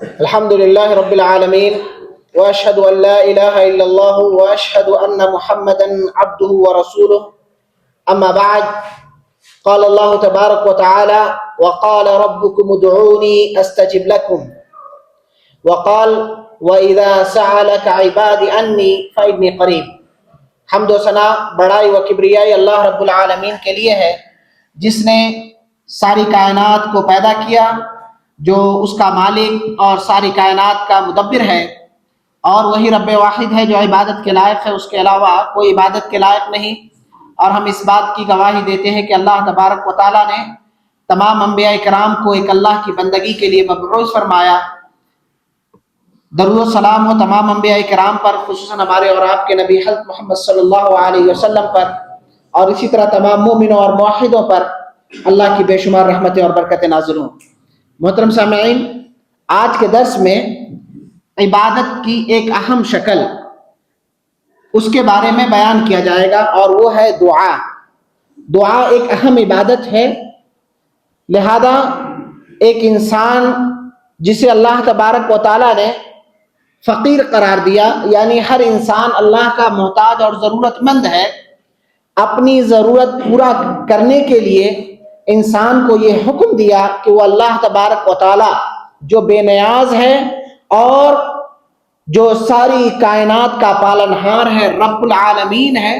الحمد لله رب العالمين وأشهد أن لا إله إلا الله وأشهد أن محمدا عبده ورسوله. أما بعد، قال الله تبارك وتعالى: وقال ربكم ادعوني أستجب لكم، وقال وإذا سألك عبادي أني فإني قريب. حمد و ثنا بڑائی و کبریائی اللہ رب العالمین کے لیے ہے، جس نے ساری کائنات کو پیدا کیا، جو اس کا مالک اور ساری کائنات کا مدبر ہے، اور وہی رب واحد ہے جو عبادت کے لائق ہے، اس کے علاوہ کوئی عبادت کے لائق نہیں. اور ہم اس بات کی گواہی دیتے ہیں کہ اللہ تبارک و تعالیٰ نے تمام انبیاء کرام کو ایک اللہ کی بندگی کے لیے مبعوث فرمایا. درود و سلام ہو تمام انبیاء کرام پر، خصوصاً ہمارے اور آپ کے نبی حضرت محمد صلی اللہ علیہ وسلم پر، اور اسی طرح تمام مومنوں اور موحدوں پر اللہ کی بے شمار رحمتیں اور برکتیں نازل ہوں. محترم سامعین، آج کے درس میں عبادت کی ایک اہم شکل، اس کے بارے میں بیان کیا جائے گا، اور وہ ہے دعا. دعا ایک اہم عبادت ہے. لہذا ایک انسان جسے اللہ تبارک و تعالیٰ نے فقیر قرار دیا، یعنی ہر انسان اللہ کا محتاج اور ضرورت مند ہے، اپنی ضرورت پورا کرنے کے لیے انسان کو یہ حکم دیا کہ وہ اللہ تبارک و تعالیٰ جو بے نیاز ہے اور جو ساری کائنات کا پالنہار ہے، رب العالمین ہے،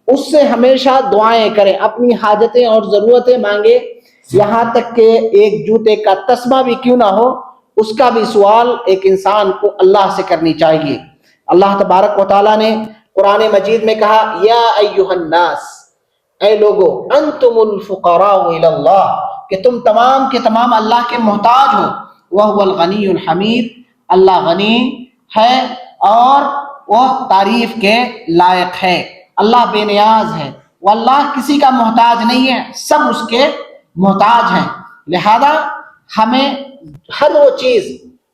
اس سے ہمیشہ دعائیں کرے، اپنی حاجتیں اور ضرورتیں مانگے. یہاں تک کہ ایک جوتے کا تسمہ بھی کیوں نہ ہو، اس کا بھی سوال ایک انسان کو اللہ سے کرنی چاہیے. اللہ تبارک و تعالیٰ نے قرآن مجید میں کہا: یا ایھا الناس، اے لوگو، انتم الفقراء الی اللہ، کہ تم تمام کے تمام اللہ کے محتاج ہو. وہو الغنی الحمید، اللہ غنی ہے اور وہ تعریف کے لائق ہے. اللہ بے نیاز ہے، وہ اللہ کسی کا محتاج نہیں ہے، سب اس کے محتاج ہیں. لہذا ہمیں ہر وہ چیز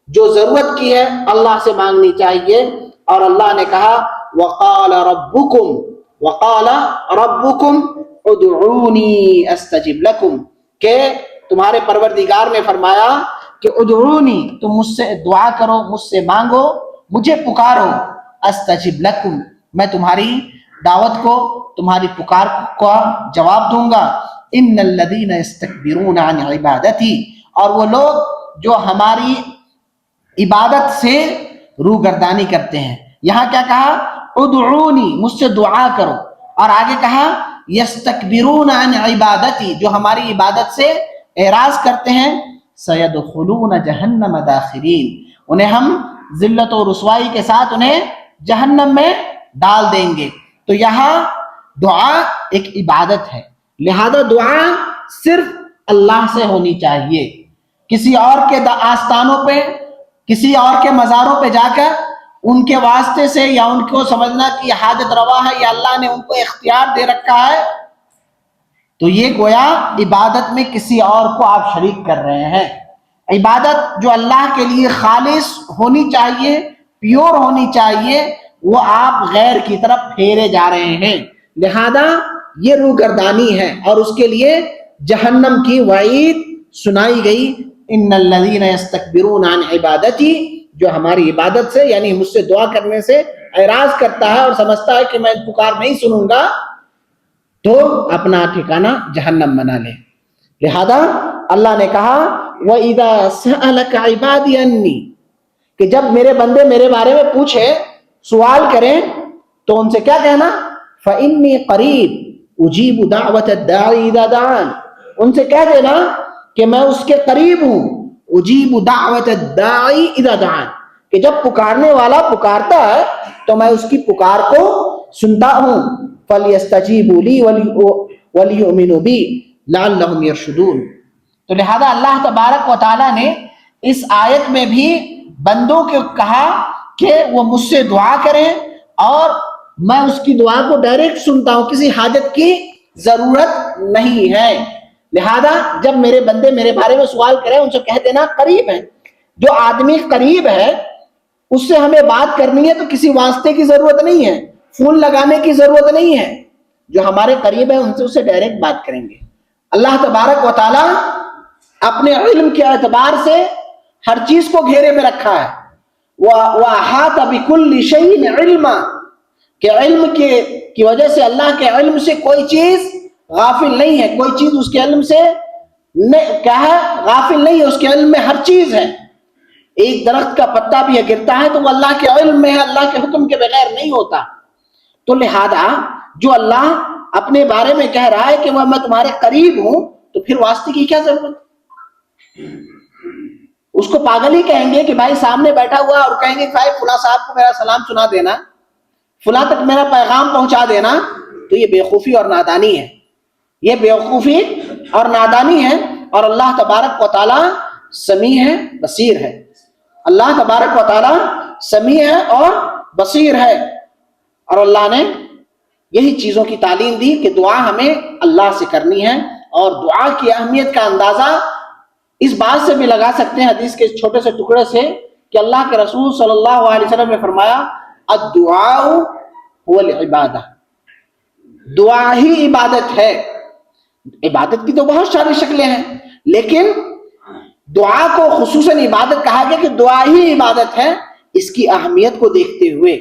جو ضرورت کی ہے اللہ سے مانگنی چاہیے. اور اللہ نے کہا: وقال ربکم ادعونی استجب لکم، کہ تمہارے پروردگار نے فرمایا کہ ادعونی، تم مجھ سے دعا کرو، مجھ سے مانگو، مجھے پکارو، استجب لکم، میں تمہاری دعوت کو، تمہاری پکار کو جواب دوں گا. ان الذین یستکبرون عن عبادتی، اور وہ لوگ جو ہماری عبادت سے روگردانی کرتے ہیں. یہاں کیا کہا؟ ادعونی، مجھ سے دعا کرو، اور آگے کہا یستکبرون عن عبادتی، جو ہماری عبادت سے اعراض کرتے ہیں. سیدخلون جہنم داخرین، انہیں ہم ذلت و رسوائی کے ساتھ انہیں جہنم میں ڈال دیں گے. تو یہاں دعا ایک عبادت ہے، لہذا دعا صرف اللہ سے ہونی چاہیے. کسی اور کے آستانوں پہ، کسی اور کے مزاروں پہ جا کر ان کے واسطے سے، یا ان کو سمجھنا کہ حاجت روا ہے یا اللہ نے ان کو اختیار دے رکھا ہے، تو یہ گویا عبادت میں کسی اور کو آپ شریک کر رہے ہیں. عبادت جو اللہ کے لیے خالص ہونی چاہیے، پیور ہونی چاہیے، وہ آپ غیر کی طرف پھیرے جا رہے ہیں. لہذا یہ روگردانی ہے، اور اس کے لیے جہنم کی وعید سنائی گئی. ان الذین یستکبرون عن عبادتی، جو ہماری عبادت سے، یعنی مجھ سے دعا کرنے سے اعراض کرتا ہے اور سمجھتا ہے کہ میں پکار نہیں سنوں گا، تو اپنا ٹھکانہ جہنم بنا لے. لہذا اللہ نے کہا وَإِذَا سَأَلَكَ عِبَادِي عَنِّي، کہ جب میرے بندے میرے بارے میں پوچھے، سوال کریں، تو ان سے کیا کہنا؟ فَإِنِّي قَرِيب أُجِيبُ دَعْوَةَ الدَّاعِ إِذَا دَعَانِ، ان سے کہہ دینا کہ میں اس کے قریب ہوں. اجیب دعوت الداعی اذا دعان، کہ جب پکارنے والا پکارتا ہے تو میں اس کی پکار کو سنتا ہوں. فَلْيَسْتَجِيبُوا لِي وَلْيُؤْمِنُوا بِي لَعَلَّهُمْ يَرْشُدُونَ. تو لہذا اللہ تبارک و تعالیٰ نے اس آیت میں بھی بندوں کو کہا کہ وہ مجھ سے دعا کریں، اور میں اس کی دعا کو ڈائریکٹ سنتا ہوں، کسی حاجت کی ضرورت نہیں ہے. لہذا جب میرے بندے میرے بارے میں سوال کریں، ان سے کہہ دینا قریب ہے. جو آدمی قریب ہے اس سے ہمیں بات کرنی ہے تو کسی واسطے کی ضرورت نہیں ہے، فون لگانے کی ضرورت نہیں ہے. جو ہمارے قریب ہے ان سے اسے ڈائریکٹ بات کریں گے. اللہ تبارک و تعالی اپنے علم کے اعتبار سے ہر چیز کو گھیرے میں رکھا ہے. وَأَحَاطَ بِكُلِّ شَيْءٍ عِلْمًا کہ علم کی وجہ سے اللہ کے علم سے کوئی چیز غافل نہیں ہے, کوئی چیز اس کے علم سے کیا ہے غافل نہیں ہے, اس کے علم میں ہر چیز ہے. ایک درخت کا پتا بھی گرتا ہے تو وہ اللہ کے علم میں ہے, اللہ کے حکم کے بغیر نہیں ہوتا. تو لہذا جو اللہ اپنے بارے میں کہہ رہا ہے کہ وہ میں تمہارے قریب ہوں, تو پھر واسطے کی کیا ضرورت؟ اس کو پاگل ہی کہیں گے کہ بھائی سامنے بیٹھا ہوا اور کہیں گے بھائی فلاں صاحب کو میرا سلام سنا دینا, فلاں تک میرا پیغام پہنچا دینا. تو یہ بیوقوفی اور نادانی ہے, یہ بیوقوفی اور نادانی ہے. اور اللہ تبارک و تعالی سمیع ہے, بصیر ہے. اللہ تبارک و تعالی سمیع ہے اور بصیر ہے. اور اللہ نے یہی چیزوں کی تعلیم دی کہ دعا ہمیں اللہ سے کرنی ہے. اور دعا کی اہمیت کا اندازہ اس بات سے بھی لگا سکتے ہیں حدیث کے اس چھوٹے سے ٹکڑے سے کہ اللہ کے رسول صلی اللہ علیہ وسلم نے فرمایا الدعاء هو العبادہ, دعا ہی عبادت ہے. عبادت کی تو بہت ساری شکلیں ہیں, لیکن دعا کو خصوصاً عبادت کہا گیا کہ دعا ہی عبادت ہے. اس کی اہمیت کو دیکھتے ہوئے,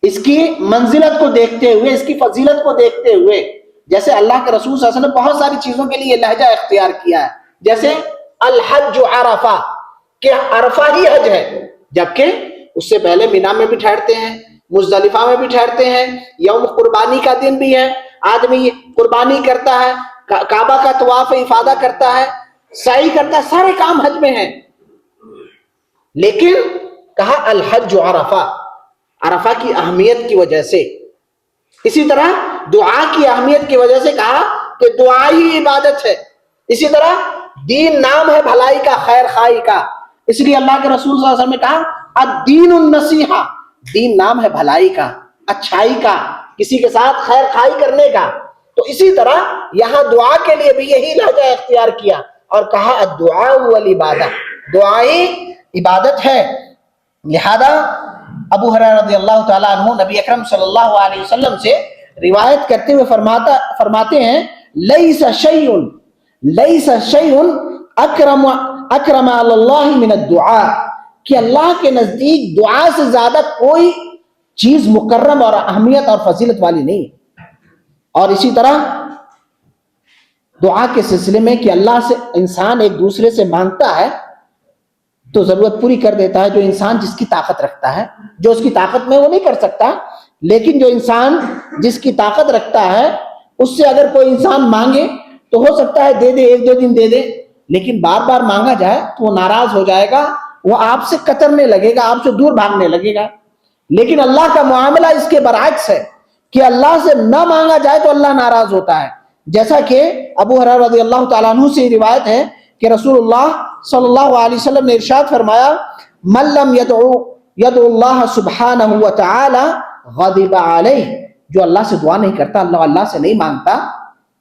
اس کی منزلت کو دیکھتے ہوئے, اس کی فضیلت کو دیکھتے ہوئے, جیسے اللہ کے رسول صلی اللہ علیہ وسلم نے بہت ساری چیزوں کے لیے لہجہ اختیار کیا ہے, جیسے الحج عرفہ کہ عرفہ ہی حج ہے, جبکہ اس سے پہلے مینا میں بھی ٹھہرتے ہیں, مزدلفہ میں بھی ٹھہرتے ہیں, یوم قربانی کا دن بھی ہے, آدمی قربانی کرتا ہے, کعبہ کا طواف افادہ کرتا ہے, سعی کرتا ہے, سارے کام حج میں ہیں. لیکن کہا الحج عرفہ, عرفہ کی اہمیت کی وجہ سے. اسی طرح دعا کی اہمیت کی وجہ سے کہا کہ دعا ہی عبادت ہے. اسی طرح دین نام ہے بھلائی کا, خیر خواہی کا, اس لیے اللہ کے رسول صلی اللہ علیہ وسلم نے کہا الدین النصیحہ, دین نام ہے بھلائی کا, اچھائی کا, کسی کے ساتھ خیر خواہی کرنے کا. تو اسی طرح یہاں دعا کے لیے بھی یہی لہجہ اختیار کیا اور کہا الدعاء والعبادہ, دعا ہی عبادت ہے. لہذا ابو ہریرہ رضی اللہ تعالیٰ عنہ نبی اکرم صلی اللہ علیہ وسلم سے روایت کرتے ہوئے فرماتے ہیں لیس شیء اکرم علی اللہ من الدعاء کہ اللہ کے نزدیک دعا سے زیادہ کوئی چیز مکرم اور اہمیت اور فضیلت والی نہیں. اور اسی طرح دعا کے سلسلے میں کہ اللہ سے انسان ایک دوسرے سے مانگتا ہے تو ضرورت پوری کر دیتا ہے جو انسان جس کی طاقت رکھتا ہے, جو اس کی طاقت میں وہ نہیں کر سکتا. لیکن جو انسان جس کی طاقت رکھتا ہے اس سے اگر کوئی انسان مانگے تو ہو سکتا ہے دے دے, ایک دو دن دے دے, لیکن بار بار مانگا جائے تو وہ ناراض ہو جائے گا, وہ آپ سے کترنے لگے گا, آپ سے دور بھاگنے لگے گا. لیکن اللہ کا معاملہ اس کے برعکس ہے کہ اللہ سے نہ مانگا جائے تو اللہ ناراض ہوتا ہے. جیسا کہ ابو ہریرہ رضی اللہ تعالیٰ عنہ سے روایت ہے کہ رسول اللہ صلی اللہ علیہ وسلم نے ارشاد فرمایا من لم يدعو اللہ سبحانہ وتعالی غضب علیہ, جو اللہ سے دعا نہیں کرتا, اللہ سے نہیں مانگتا,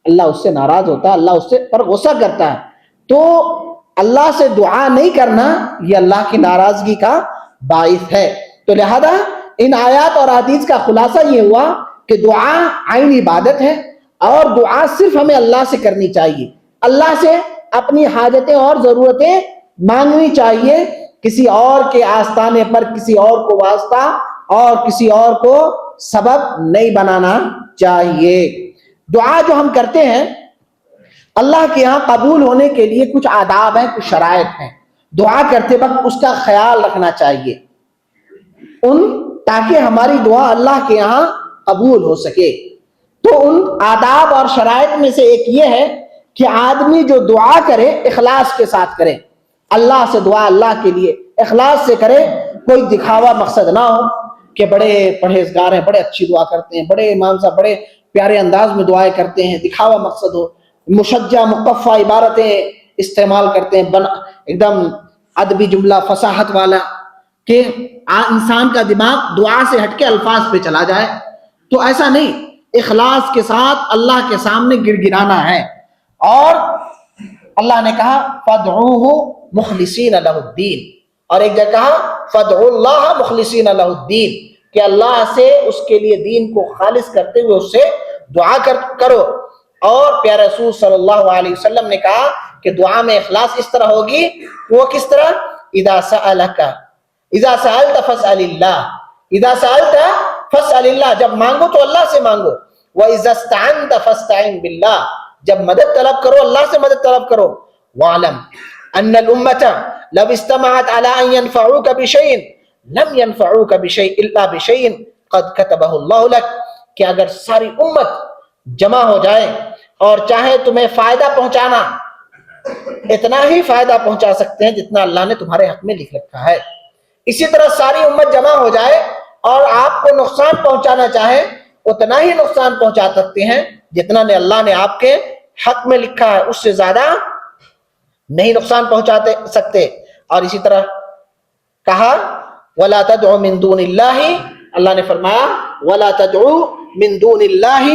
اللہ اس سے ناراض ہوتا ہے, اللہ اس سے پر غصہ کرتا ہے. تو اللہ سے دعا نہیں کرنا یہ اللہ کی ناراضگی کا باعث ہے. تو لہذا ان آیات اور حدیث کا خلاصہ یہ ہوا کہ دعا عین عبادت ہے اور دعا صرف ہمیں اللہ سے کرنی چاہیے, اللہ سے اپنی حاجتیں اور ضرورتیں مانگنی چاہیے, کسی اور کے آستانے پر کسی اور کو واسطہ اور کسی اور کو سبب نہیں بنانا چاہیے. دعا جو ہم کرتے ہیں اللہ کے یہاں قبول ہونے کے لیے کچھ آداب ہیں, کچھ شرائط ہیں. دعا کرتے وقت اس کا خیال رکھنا چاہیے تاکہ ہماری دعا اللہ کے یہاں قبول ہو سکے. تو ان آداب اور شرائط میں سے ایک یہ ہے کہ آدمی جو دعا کرے اخلاص کے ساتھ کرے, اللہ سے دعا اللہ کے لیے اخلاص سے کرے, کوئی دکھاوا مقصد نہ ہو کہ بڑے پرہیزگار ہیں, بڑے اچھی دعا کرتے ہیں, بڑے امام صاحب بڑے پیارے انداز میں دعائیں کرتے ہیں, دکھاوا مقصد ہو, مشجع مقفع عبارتیں استعمال کرتے ہیں, ایک دم ادبی جملہ فصاحت والا, کہ انسان کا دماغ دعا سے ہٹ کے الفاظ پہ چلا جائے. تو ایسا نہیں, اخلاص کے ساتھ اللہ کے سامنے گر گرانا ہے. اور اللہ نے کہا فَادْعُوهُ مُخْلِصِينَ لَهُ الدِّينَ, اور ایک جگہ کہا فَادْعُوا اللَّهَ مُخْلِصِينَ لَهُ الدِّينَ کہ اللہ سے اس کے لیے دین کو خالص کرتے ہوئے اس سے دعا کرو. اور پیارے رسول صلی اللہ علیہ وسلم نے کہا کہ دعا میں اخلاص اس طرح ہوگی, وہ کس طرح, اذا سألک اذا سألت فاسأل اللہ، اذا سألت فاسأل اللہ، جب مانگو تو اللہ سے مانگو، وَإِذَا اسْتَعَنْتَ فَاسْتَعِنْ بِاللَّهِ، جب مدد طلب کرو اللہ سے مدد طلب کرو۔ وَاعْلَمْ أَنَّ الْأُمَّةَ لَوْ اجْتَمَعَتْ عَلَىٰ أَنْ يَنْفَعُوكَ بِشَيْءٍ لَمْ يَنْفَعُوكَ بِشَيْءٍ إِلَّا بِشَيْءٍ قَدْ كَتَبَهُ اللَّهُ لَكَ، کہ اگر ساری امت جمع ہو جائے اور چاہے تمہیں فائدہ پہنچانا، اتنا ہی فائدہ پہنچا سکتے ہیں جتنا اللہ نے تمہارے حق میں لکھ رکھا ہے۔ اسی طرح ساری امت جمع ہو جائے اور آپ کو نقصان پہنچانا چاہے، اتنا ہی نقصان پہنچا سکتے ہیں جتنا نے اللہ نے آپ کے حق میں لکھا ہے، اس سے زیادہ نہیں نقصان پہنچا سکتے۔ اور اسی طرح کہا وَلَا تَدْعُ مِن دُونِ اللَّهِ، اللہ نے فرمایا وَلَا تَدْعُ مِن دُونِ اللَّهِ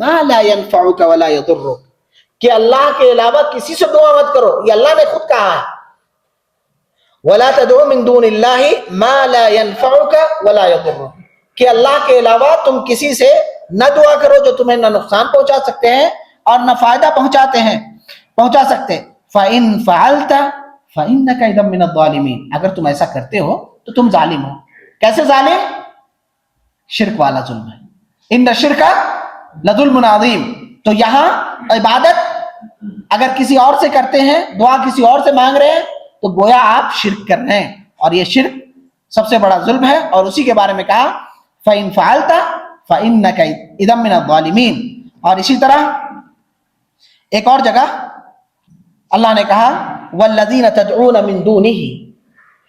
مَا لَا يَنْفَعُكَ وَلَا يَضُرُّكَ، کہ اللہ کے علاوہ کسی سے دعا مت کرو، یہ اللہ نے خود کہا ہے، وَلَا تَدْعُ مِن دُونِ اللَّهِ مَا لَا يَنْفَعُكَ وَلَا يَضُرُّكَ، کہ اللہ کے علاوہ تم کسی سے نہ دعا کرو جو تمہیں نہ نقصان پہنچا سکتے ہیں اور نہ فائدہ پہنچا سکتے۔ فَإِن فَعَلْتَ فَإِنَّكَ إِذًا مِّنَ الظَّالِمِينَ، اگر تم ایسا کرتے ہو تو تم ظالم ہو۔ کیسے ظالم؟ شرک والا ظلم ہے، ان الشرک لظلم عظیم۔ تو یہاں عبادت اگر کسی اور سے کرتے ہیں، دعا کسی اور سے مانگ رہے ہیں، تو گویا آپ شرک کر رہے ہیں، اور یہ شرک سب سے بڑا ظلم ہے، اور اسی کے بارے میں کہا فَإِن فَعَلْتَ فَإِنَّكَ إِذًا مِّنَ الظَّالِمِينَ۔ اور اسی طرح ایک اور جگہ اللہ نے کہا وَالَّذِينَ تَدْعُونَ مِن دُونِهِ،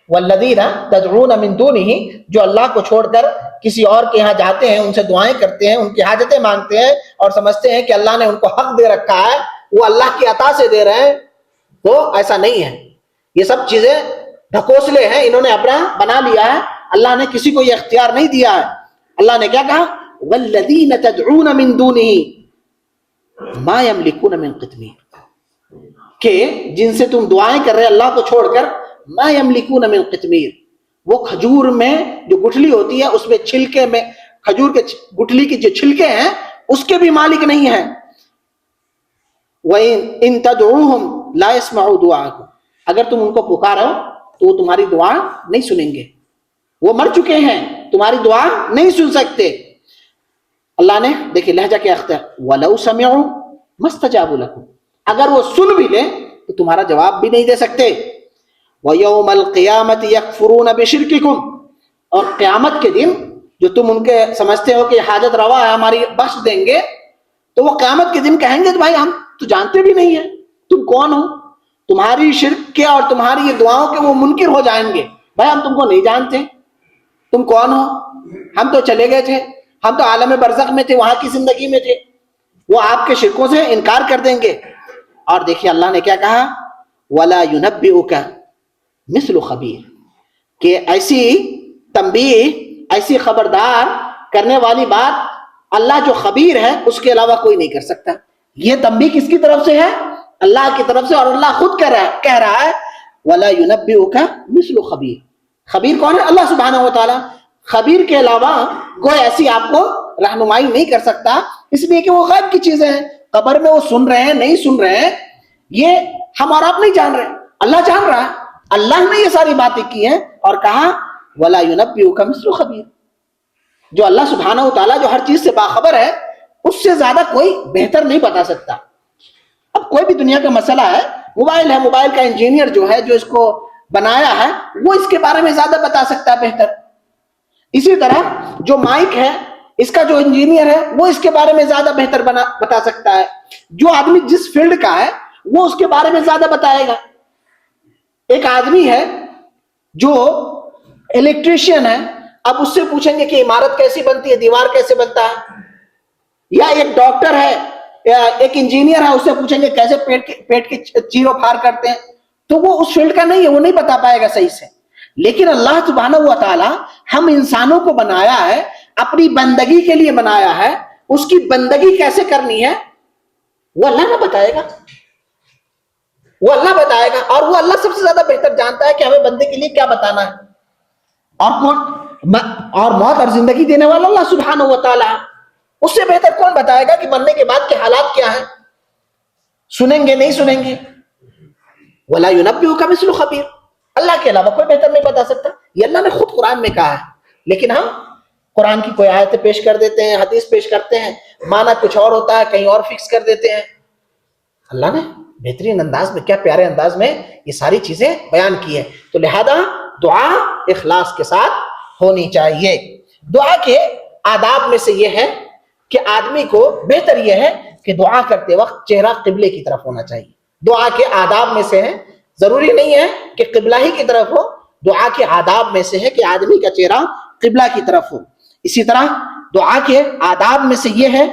وَالَّذِينَ تَدْعُونَ مِن دُونِهِ، جو اللہ کو چھوڑ کر کسی اور کے ہاں جاتے ہیں، ان سے دعائیں کرتے ہیں، ان کی حاجتیں مانگتے ہیں اور سمجھتے ہیں کہ اللہ نے ان کو حق دے رکھا ہے، وہ اللہ کی عطا سے دے رہے ہیں، تو ایسا نہیں ہے۔ یہ سب چیزیں ڈھکوسلے ہیں، انہوں نے اپنا بنا لیا ہے، اللہ نے کسی کو یہ اختیار نہیں دیا ہے۔ اللہ نے کیا کہا وَالَّذِينَ تَدْعُونَ مِن دُونِهِ مَا يَمْلِكُونَ مِن قِطْمِيرٍ، کہ جن سے تم دعائیں کر رہے اللہ کو چھوڑ کر، مَا يَمْلِكُونَ مِن قِطْمِيرٍ، وہ کھجور میں جو گٹھلی ہوتی ہے، اس میں چھلکے میں کھجور کے گٹھلی کی جو چھلکے ہیں اس کے بھی مالک نہیں ہیں۔ وَإِن تَدْعُوهُمْ لَا يَسْمَعُوا دُعَاءَكُمْ، اگر تم ان کو پکارو تو وہ تمہاری دعا نہیں سنیں گے، وہ مر چکے ہیں، تمہاری دعا نہیں سن سکتے۔ اللہ نے دیکھیں لہجہ کیا اختیار، وَلَوْ سَمِعُوا مَا اسْتَجَابُوا لَكُمْ، اگر وہ سن بھی لیں تو تمہارا جواب بھی نہیں دے سکتے۔ وَيَوْمَ الْقِيَامَةِ يَكْفُرُونَ بِشِرْكِكُمْ، اور قیامت کے دن جو تم ان کے سمجھتے ہو کہ حاجت روا ہے ہماری بخش دیں گے، تو وہ قیامت کے دن کہیں گے بھائی ہم تو جانتے بھی نہیں ہیں تم کون ہو، تمہاری شرک کے اور تمہاری یہ دعاؤں کے وہ منکر ہو جائیں گے، بھائی ہم تم کو نہیں جانتے، تم کون ہو، ہم تو چلے گئے تھے، ہم تو عالم برزخ میں تھے، وہاں کی زندگی میں تھے۔ وہ آپ کے شرکوں سے انکار کر دیں گے۔ اور دیکھیے اللہ نے کیا کہا وَلَا يُنَبِّئُكَ مِثْلُ خَبِيرٍ، کہ ایسی تنبیہ، ایسی خبردار کرنے والی بات اللہ جو خبیر ہے اس کے علاوہ کوئی نہیں کر سکتا۔ یہ تنبیہ کس کی طرف سے ہے؟ اللہ کی طرف سے، اور اللہ خود کہہ رہا ہے وَلَا يُنَبِّئُكَ مِثْلُ خَبِيرٍ۔ خبیر کون ہے؟ اللہ سبحانہ وتعالی۔ خبیر کے علاوہ کوئی ایسی آپ کو رہنمائی نہیں کر سکتا، اس لیے کہ وہ غیب کی چیزیں ہیں، قبر میں وہ سن رہے ہیں نہیں سن رہے ہیں یہ ہم اور آپ نہیں جان رہے، اللہ جان رہا ہے۔ اللہ نے یہ ساری باتیں کی ہیں اور کہا وَلَا يُنَبِّئُكَ مِثْلُ خَبِيرٍ، جو اللہ سبحانہ وتعالی جو ہر چیز سے باخبر ہے، اس سے زیادہ کوئی بہتر نہیں بتا سکتا۔ اب کوئی بھی دنیا کا مسئلہ ہے، موبائل ہے، موبائل کا انجینئر جو ہے جو اس کو بنایا ہے وہ اس کے بارے میں زیادہ بتا سکتا ہے بہتر۔ اسی طرح جو مائک ہے، اس کا جو انجینئر ہے وہ اس کے بارے میں زیادہ بہتر بتا سکتا ہے۔ جو آدمی جس فیلڈ کا ہے وہ اس کے بارے میں زیادہ بتائے گا۔ ایک آدمی ہے جو الیکٹریشین ہے، اب اس سے پوچھیں گے کہ عمارت کیسی بنتی ہے، دیوار کیسے بنتا ہے، یا ایک ڈاکٹر ہے یا ایک انجینئر ہے، اس سے پوچھیں گے کیسے پیٹ کے چیرو پھار کرتے ہیں، تو وہ اس فیلڈ کا نہیں ہے، وہ نہیں بتا پائے گا صحیح سے۔ لیکن اللہ سبحانہ و تعالی ہم انسانوں کو بنایا ہے، اپنی بندگی کے لیے بنایا ہے، اس کی بندگی کیسے کرنی ہے وہ اللہ نہ بتائے گا، وہ اللہ بتائے گا، اور وہ اللہ سب سے زیادہ بہتر جانتا ہے کہ ہمیں بندے کے لیے کیا بتانا ہے۔ اور کون اور موت اور زندگی دینے والا اللہ سبحانہ و تعالی، اس سے بہتر کون بتائے گا کہ مرنے کے بعد کے حالات کیا ہیں، سنیں گے نہیں سنیں گے۔ وَلَا يُنَبِّئُكَ مِثْلُ خَبِيرٍ، اللہ کے علاوہ کوئی بہتر نہیں بتا سکتا. یہ اللہ نے خود قرآن میں کہا ہے. لیکن ہم قرآن کی کوئی آیتیں پیش کر دیتے ہیں, حدیث پیش کرتے ہیں, معنی کچھ اور ہوتا ہے, کہیں اور فکس کر دیتے ہیں. اللہ نے بہترین انداز میں, کیا پیارے انداز میں یہ ساری چیزیں بیان کی ہے. تو لہذا دعا اخلاص کے ساتھ ہونی چاہیے. دعا کے آداب میں سے یہ ہے کہ آدمی کو بہتر یہ ہے کہ دعا کرتے وقت چہرہ قبلے کی طرف ہونا چاہیے. دعا کے آداب میں سے ہے, ضروری نہیں ہے کہ قبلہ ہی کی طرف ہو, دعا کے آداب میں سے ہے کہ آدمی کا چہرہ قبلہ کی طرف ہو. اسی طرح دعا کے آداب میں سے یہ ہے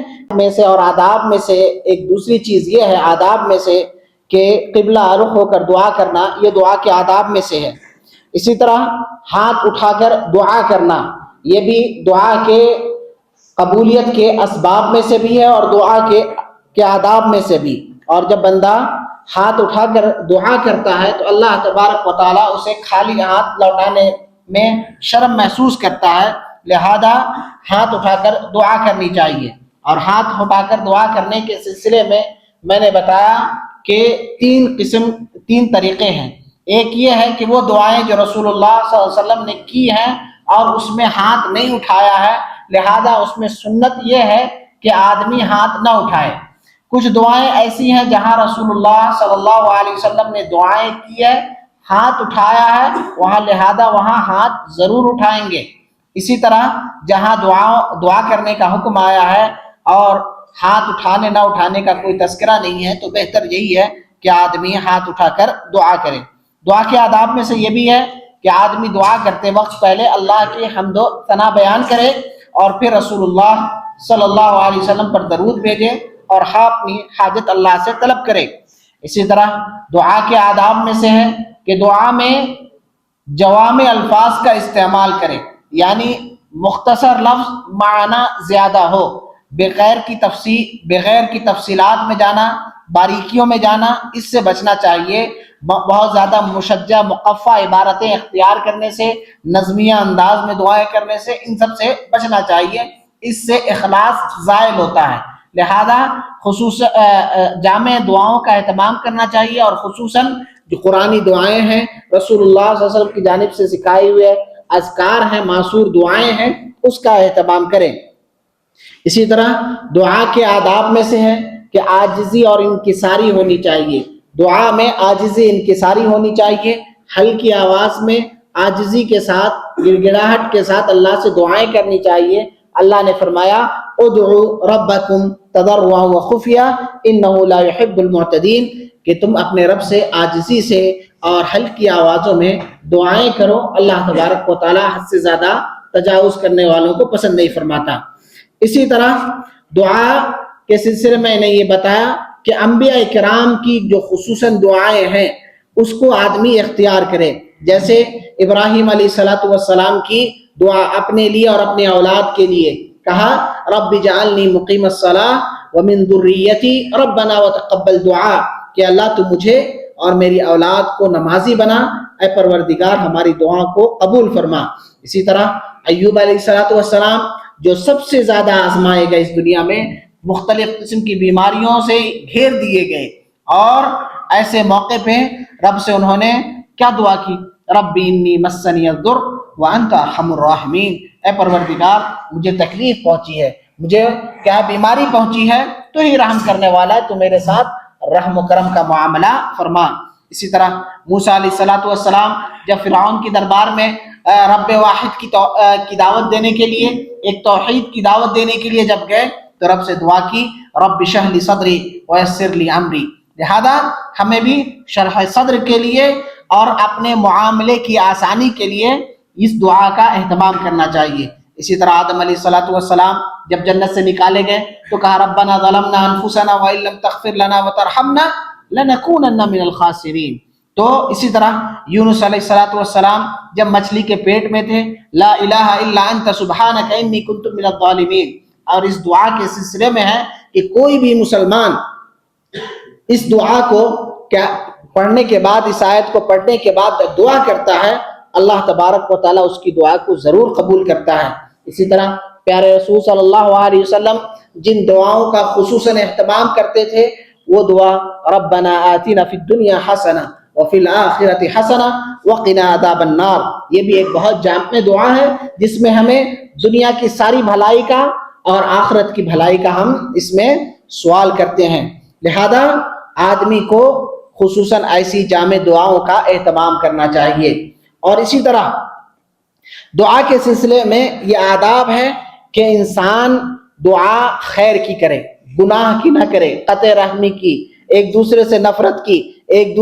اور آداب میں سے ایک دوسری چیز یہ ہے, آداب میں سے کہ قبلہ رخ ہو کر دعا کرنا, یہ دعا کے آداب میں سے ہے. اسی طرح ہاتھ اٹھا کر دعا کرنا, یہ بھی دعا کے قبولیت کے اسباب میں سے بھی ہے اور دعا کے آداب میں سے بھی. اور جب بندہ ہاتھ اٹھا کر دعا کرتا ہے تو اللہ تبارک و تعالیٰ اسے خالی ہاتھ لوٹانے میں شرم محسوس کرتا ہے. لہذا ہاتھ اٹھا کر دعا کرنی چاہیے. اور ہاتھ اٹھا کر دعا کرنے کے سلسلے میں نے بتایا کہ تین طریقے ہیں. ایک یہ ہے کہ وہ دعائیں جو رسول اللہ صلی اللہ علیہ وسلم نے کی ہیں اور اس میں ہاتھ نہیں اٹھایا ہے, لہذا اس میں سنت یہ ہے کہ آدمی ہاتھ نہ اٹھائے. کچھ دعائیں ایسی ہیں جہاں رسول اللہ صلی اللہ علیہ وسلم نے دعائیں کی ہے, ہاتھ اٹھایا ہے, وہاں لہذا وہاں ہاتھ ضرور اٹھائیں گے. اسی طرح جہاں دعا کرنے کا حکم آیا ہے اور ہاتھ اٹھانے نہ اٹھانے کا کوئی تذکرہ نہیں ہے تو بہتر یہی ہے کہ آدمی ہاتھ اٹھا کر دعا کرے. دعا کے آداب میں سے یہ بھی ہے کہ آدمی دعا کرتے وقت پہلے اللہ کی حمد و ثنا بیان کرے اور پھر رسول اللہ صلی اللہ علیہ وسلم پر درود بھیجے اور اپنی حاجت اللہ سے طلب کرے. اسی طرح دعا کے آداب میں سے ہے کہ دعا میں جوامع الفاظ کا استعمال کرے, یعنی مختصر لفظ معنی زیادہ ہو, بغیر کی تفصیلات میں جانا, باریکیوں میں جانا, اس سے بچنا چاہیے. بہت زیادہ مشجع مقفع عبارتیں اختیار کرنے سے, نظمیہ انداز میں دعائیں کرنے سے, ان سب سے بچنا چاہیے. اس سے اخلاص زائل ہوتا ہے. لہذا جامع دعاؤں کا اہتمام کرنا چاہیے اور خصوصاً جو قرآنی دعائیں ہیں, رسول اللہ صلی اللہ علیہ وسلم کی جانب سے سکھائے ہوئے اذکار ہیں, معصور دعائیں ہیں, اس کا اہتمام کریں. اسی طرح دعا کے آداب میں سے ہے کہ عاجزی اور انکساری ہونی چاہیے. دعا میں عاجزی انکساری ہونی چاہیے, ہلکی آواز میں عاجزی کے ساتھ, گڑگڑاہٹ کے ساتھ اللہ سے دعائیں کرنی چاہیے. اللہ نے فرمایا ادعوا ربکم تضرعا وخفیا انہ لا يحب المعتدین, کہ تم اپنے رب سے عاجزی سے اور ہلکی آوازوں میں دعائیں کرو, اللہ تبارک و تعالی حد سے زیادہ تجاوز کرنے والوں کو پسند نہیں فرماتا. اسی طرح دعا کے سلسلے میں نے یہ بتایا کہ انبیاء کرام کی جو خصوصاً دعائیں ہیں اس کو آدمی اختیار کرے. جیسے ابراہیم علیہ السلام کی دعا اپنے لیے اور اپنے اولاد کے لیے, کہا رب اجعلنی مقیم الصلاۃ ومن ذریتی ربنا وتقبل دعا, کہ اللہ تو مجھے اور میری اولاد کو نمازی بنا, اے پروردگار ہماری دعا کو قبول فرما. اسی طرح ایوب علیہ السلام جو سب سے زیادہ آزمائے گئے اس دنیا میں, مختلف قسم کی بیماریوں سے گھیر دیے گئے, اور ایسے موقع پہ رب سے انہوں نے کیا دعا کی, رب انی مسنی الضر وانت ارحم الراحمین, اے پروردگار مجھے تکلیف پہنچی ہے, مجھے کیا بیماری پہنچی ہے, تو ہی رحم کرنے والا ہے, تو میرے ساتھ رحم و کرم کا معاملہ فرما. اسی طرح موسیٰ علیہ السلام جب فرعون کی دربار میں رب واحد کی دعوت دینے کے لیے, ایک توحید کی دعوت دینے کے لیے جب گئے تو رب سے دعا کی رب اشرح لی صدری ویسر لی امری. لہذا ہمیں بھی شرح صدر کے لیے اور اپنے معاملے کی آسانی کے لیے اس دعا کا اہتمام کرنا چاہیے. اسی طرح آدم علیہ السلام جب جنت سے نکالے گئے تو کہا ربنا ظلمنا انفسنا وان لم تغفر لنا وترحمنا لنکونن من الخاسرین. تو اسی طرح یونس علیہ السلام جب مچھلی کے پیٹ میں تھے, لا الہ الا انت سبحانک انی کنت من الظالمین. اور اس دعا کے سلسلے میں ہے کہ کوئی بھی مسلمان اس دعا کو پڑھنے کے بعد, اس آیت کو پڑھنے کے بعد دعا کرتا ہے, اللہ تبارک و تعالیٰ اس کی دعا کو ضرور قبول کرتا ہے. اسی طرح پیارے رسول صلی اللہ علیہ وسلم جن دعاؤں کا خصوصاً اہتمام کرتے تھے وہ دعا ربنا آتنا فی الدنیا حسنہ وفی الآخرۃ حسنہ وقنا عذاب النار، یہ بھی ایک بہت جامع دعا ہے جس میں ہمیں دنیا کی ساری بھلائی کا اور آخرت کی بھلائی کا ہم اس میں سوال کرتے ہیں۔ لہذا آدمی کو خصوصاً ایسی جامع دعاؤں کا اہتمام کرنا چاہیے۔ اور اسی طرح دعا کے سلسلے میں یہ آداب ہے کہ انسان دعا خیر کی کرے، گناہ کی نہ کرے، قطع رحمی کی، ایک دوسرے سے نفرت کی، ایک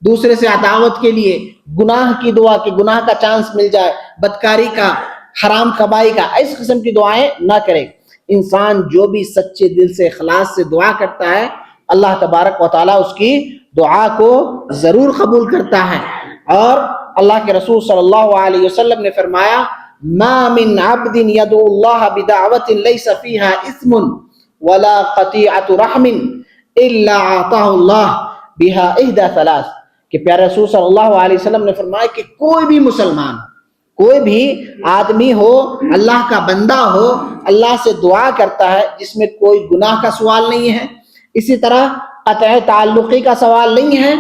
دوسرے سے عداوت کے لیے، گناہ کی دعا کہ گناہ کا چانس مل جائے، بدکاری کا، حرام کمائی کا، اس قسم کی دعائیں نہ کرے۔ انسان جو بھی سچے دل سے اخلاص سے دعا کرتا ہے اللہ تبارک و تعالیٰ اس کی دعا کو ضرور قبول کرتا ہے۔ اور اللہ کے رسول صلی اللہ علیہ وسلم نے فرمایا ما من عبد يدعو الله بدعوة ليس فيها اسم ولا قطيعة رحم الا اعطاه الله بها احدى ثلاث، کہ پیارے رسول صلی اللہ علیہ وسلم نے فرمایا کہ کوئی بھی مسلمان، کوئی بھی آدمی ہو، اللہ کا بندہ ہو، اللہ سے دعا کرتا ہے جس میں کوئی گناہ کا سوال نہیں ہے، اسی طرح قطع تعلقی کا سوال نہیں ہے،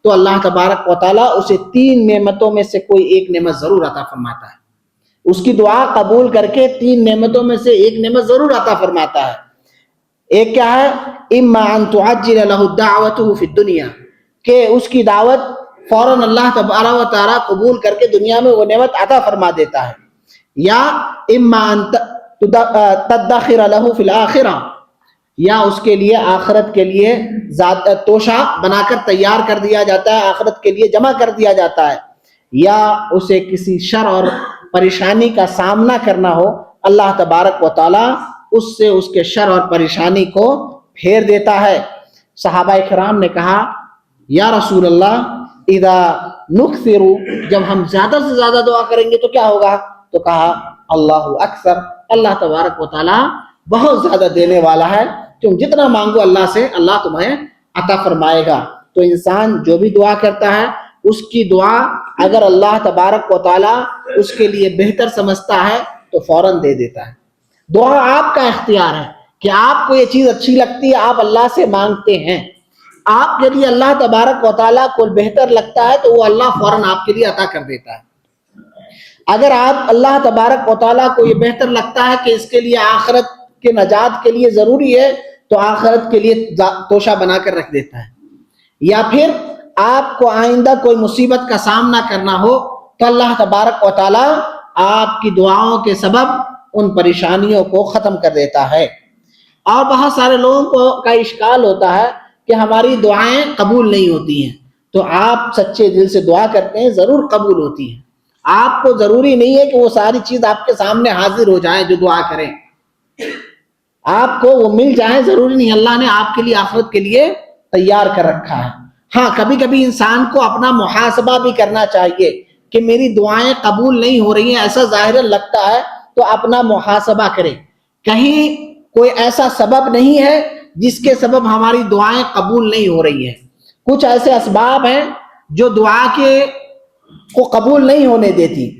تو اللہ تبارک و تعالیٰ اسے 3 نعمتوں میں سے کوئی ایک نعمت ضرور عطا فرماتا ہے۔ اس کی دعا قبول کر کے 3 نعمتوں میں سے ایک نعمت ضرور عطا فرماتا ہے۔ ایک کیا ہے؟ اما ان تعجل له دعوته فی الدنیا، کہ اس کی دعوت فوراً اللہ تبارک و تعالیٰ قبول کر کے دنیا میں وہ نعمت عطا فرما دیتا ہے، یا اما ان تدخر له فی الآخرہ، یا اس کے لیے آخرت کے لیے توشہ بنا کر تیار کر دیا جاتا ہے، آخرت کے لیے جمع کر دیا جاتا ہے، یا اسے کسی شر اور پریشانی کا سامنا کرنا ہو، اللہ تبارک و تعالیٰ اس سے اس کے شر اور پریشانی کو پھیر دیتا ہے۔ صحابہ کرام نے کہا یا رسول اللہ اذا نکثر، جب ہم زیادہ سے زیادہ دعا کریں گے تو کیا ہوگا؟ تو کہا اللہ اکثر، اللہ تبارک و تعالیٰ بہت زیادہ دینے والا ہے، تم جتنا مانگو اللہ سے اللہ تمہیں عطا فرمائے گا۔ تو انسان جو بھی دعا کرتا ہے اس کی دعا اگر اللہ تبارک و تعالیٰ اس کے لیے بہتر سمجھتا ہے تو فوراً دے دیتا ہے۔ دعا آپ کا اختیار ہے کہ آپ کو یہ چیز اچھی لگتی ہے، آپ اللہ سے مانگتے ہیں، آپ کے لیے اللہ تبارک و تعالیٰ کو بہتر لگتا ہے تو وہ اللہ فوراً آپ کے لیے عطا کر دیتا ہے۔ اگر آپ اللہ تبارک و تعالیٰ کو یہ بہتر لگتا ہے کہ اس کے لیے آخرت کے نجات کے لیے ضروری ہے تو آخرت کے لیے توشہ بنا کر رکھ دیتا ہے، یا پھر آپ کو آئندہ کوئی مصیبت کا سامنا کرنا ہو تو اللہ تبارک و تعالیٰ آپ کی دعاؤں کے سبب ان پریشانیوں کو ختم کر دیتا ہے۔ اور بہت سارے لوگوں کا اشکال ہوتا ہے کہ ہماری دعائیں قبول نہیں ہوتی ہیں، تو آپ سچے دل سے دعا کرتے ہیں ضرور قبول ہوتی ہیں۔ آپ کو ضروری نہیں ہے کہ وہ ساری چیز آپ کے سامنے حاضر ہو جائیں جو دعا کریں، آپ کو وہ مل جائیں ضروری نہیں، اللہ نے آپ کے لیے آخرت کے لیے تیار کر رکھا ہے۔ ہاں کبھی کبھی انسان کو اپنا محاسبہ بھی کرنا چاہیے کہ میری دعائیں قبول نہیں ہو رہی ہیں، ایسا ظاہراً لگتا ہے تو اپنا محاسبہ کرے، کہیں کوئی ایسا سبب نہیں ہے جس کے سبب ہماری دعائیں قبول نہیں ہو رہی ہیں۔ کچھ ایسے اسباب ہیں جو دعا کو قبول نہیں ہونے دیتی،